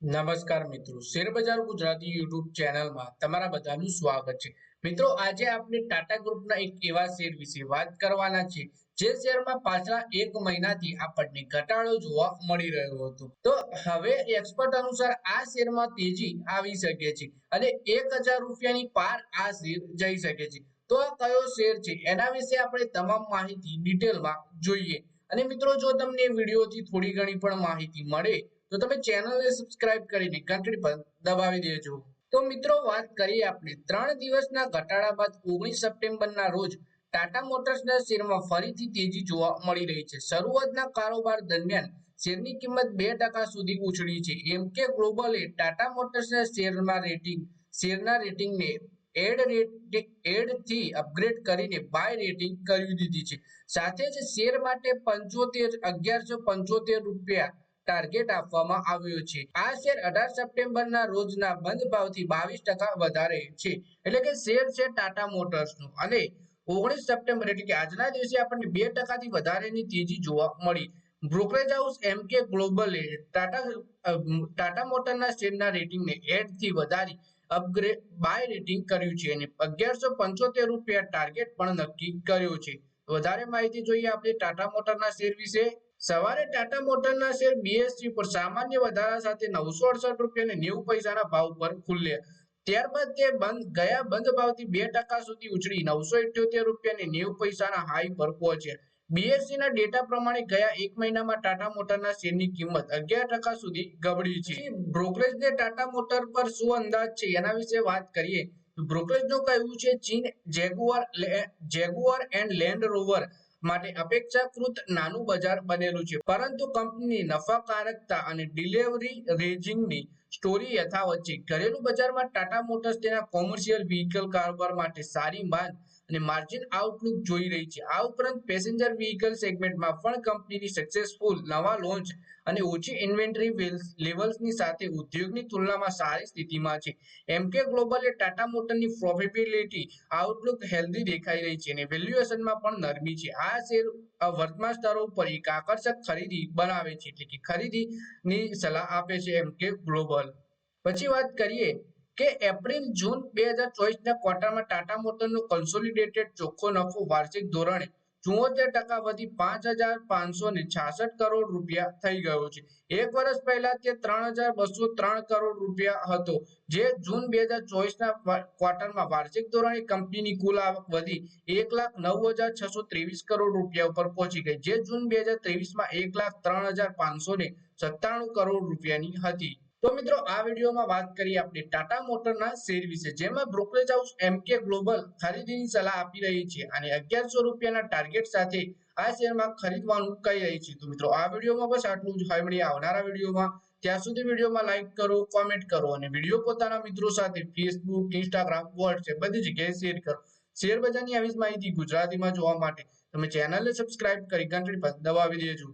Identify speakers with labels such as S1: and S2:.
S1: નમસ્કાર મિત્રો, શેરબજાર ગુજરાતી યુટ્યુબ ચેનલમાં તમારા બધાનું સ્વાગત છે। મિત્રો, આજે આપણે ટાટા ગ્રુપના એક એવા શેર વિશે વાત કરવાના છે જે શેરમાં પાછલા એક મહિનાથી આપણને ઘટાડો જોવા મળી રહ્યો હતો। તો હવે એક્સપર્ટ અનુસાર આ શેરમાં તેજી આવી શકે છે અને 1000 રૂપિયાની પાર આ શેર જઈ શકે છે। તો આ કયો શેર છે એના વિશે આપણે તમામ માહિતી ડિટેલમાં જોઈએ। અને મિત્રો, જો તમને વિડીયોથી થોડી ઘણી પણ માહિતી મળે તો તમે ચેનલને સબસ્ક્રાઇબ કરીને ઘંટડી પર દબાવી દેજો। તો મિત્રો, વાત કરીએ આપણે 3 દિવસના ઘટાડા બાદ 19 સપ્ટેમ્બરના રોજ ટાટા મોટર્સના શેરમાં ફરીથી તેજી જોવા મળી રહી છે। શરૂઆતના કારોબાર દરમિયાન શેરની કિંમત 2% સુધી ઉછળી છે। એમકે ગ્લોબલે ટાટા મોટર્સના શેરના રેટિંગને એડ થી અપગ્રેડ કરીને બાય રેટિંગ કરી દીધી છે। સાથે જ શેર માટે 1175 રૂપિયા ટાર્ગેટ આપવામાં આવ્યો છે। આ શેર 18 સપ્ટેમ્બરના રોજના બંધ ભાવથી 22% વધારે છે। એટલે કે શેર છે ટાટા મોટર્સનો અને 19 સપ્ટેમ્બર એટલે કે આજના દિવસે આપણને 2% થી વધારેની તેજી જોવા મળી। બ્રોકરેજ હાઉસ એમકે ગ્લોબલે ટાટા મોટરના શેરના રેટિંગને એડ થી વધારી અપગ્રેડ બાય રેટિંગ કર્યું છે અને 1175 રૂપિયા ટાર્ગેટ પણ નક્કી કર્યો છે। વધારે માહિતી જોઈએ આપણે ટાટા મોટરના શેર વિશે। સવારે ટાટા મોટરના શેર બીએસસી પર સામાન્ય વધારા સાથે 968 રૂપિયા અને 90 પૈસાના ભાવ પર ખુલ્યા। ત્યારબાદ તે ગયા બંધ ભાવથી 2% સુધી ઉછળી 978 રૂપિયા અને 90 પૈસાના હાઈ પર પહોંચ્યા। બીએસસી ના ડેટા પ્રમાણે ગયા એક મહિનામાં ટાટા મોટરના શેરની કિંમત 11% સુધી ગબડી છે। બ્રોકરેજને ટાટા મોટર પર શું અંદાજ છે એના વિશે વાત કરીએ તો બ્રોકરેજનું કહેવું છે ચીન જેગુઆર એન્ડ લેન્ડ રોવર માટે અપેક્ષાકૃત નાનું બજાર બનેલું છે, પરંતુ કંપનીની નફાકારકતા અને ડિલિવરી રેન્જિંગની સ્ટોરી યથાવત છે। ઘરેલું બજારમાં ટાટા મોટર્સ તેના કોમર્શિયલ વ્હીકલ કારોબાર માટે સારી માંગ અને માર્જિન આઉટલુક જોઈ રહી છે। આ ઉપરાંત પેસેન્જર વ્હીકલ સેગમેન્ટમાં પણ કંપનીની સક્સેસફુલ નવા લોન્ચ અને ઓછી ઇન્વેન્ટરી લેવલ્સની સાથે ઉદ્યોગની તુલનામાં સારી સ્થિતિમાં છે। એમકે ગ્લોબલે ટાટા મોટરની પ્રોફિટેબિલિટી આઉટલુક હેલ્ધી દેખાઈ રહી છે અને વેલ્યુએશનમાં પણ નરમી છે। આ શેર વર્તમાન સ્તરો પર એક આકર્ષક ખરીદી બનાવે છે, એટલે કે ખરીદીની સલાહ આપે છે એમકે ગ્લોબલ। પછી વાત કરીએ કે એપ્રિલ જૂન 2024ના ક્વાર્ટરમાં ટાટા મોટરનો કન્સોલિડેટેડ ચોખ્ખો નફો વાર્ષિક ધોરણે 74% વધી 5566 કરોડ રૂપિયા થઈ ગયો છે। એક વર્ષ પહેલા તે 3203 કરોડ રૂપિયા હતો, જે જૂન 2024ના ક્વાર્ટરમાં વાર્ષિક ધોરણે કંપનીની કુલ આવક વધી 1,09,623 કરોડ રૂપિયા ઉપર પહોંચી ગઈ, જે જૂન 2023માં 1,03,597 કરોડ રૂપિયાની હતી। તો મિત્રો, આ વિડીયોમાં વાત કરી આપણે ટાટા મોટરના શેર વિશે, જેમાં બ્રોકરેજ હાઉસ એમકે ગ્લોબલ ખરીદીની સલાહ આપી રહી છે અને 1100 રૂપિયાના ટાર્ગેટ સાથે આ શેરમાં ખરીદવાનું કહી રહી છે। તો મિત્રો, આ વિડીયોમાં બસ આટલું જ। હવે મળીએ આવનારા વિડીયોમાં। ત્યાં સુધી વિડીયોમાં લાઈક કરો, કોમેન્ટ કરો અને વિડીયો પોતાના મિત્રો સાથે ફેસબુક, ઇન્સ્ટાગ્રામ, વોટ્સએપ બધી જગ્યાએ શેર કરો। શેર બજારની આવી જ માહિતી ગુજરાતીમાં જોવા માટે તમે ચેનલને સબસ્ક્રાઇબ કરી ઘંટડી પર દબાવી દેજો।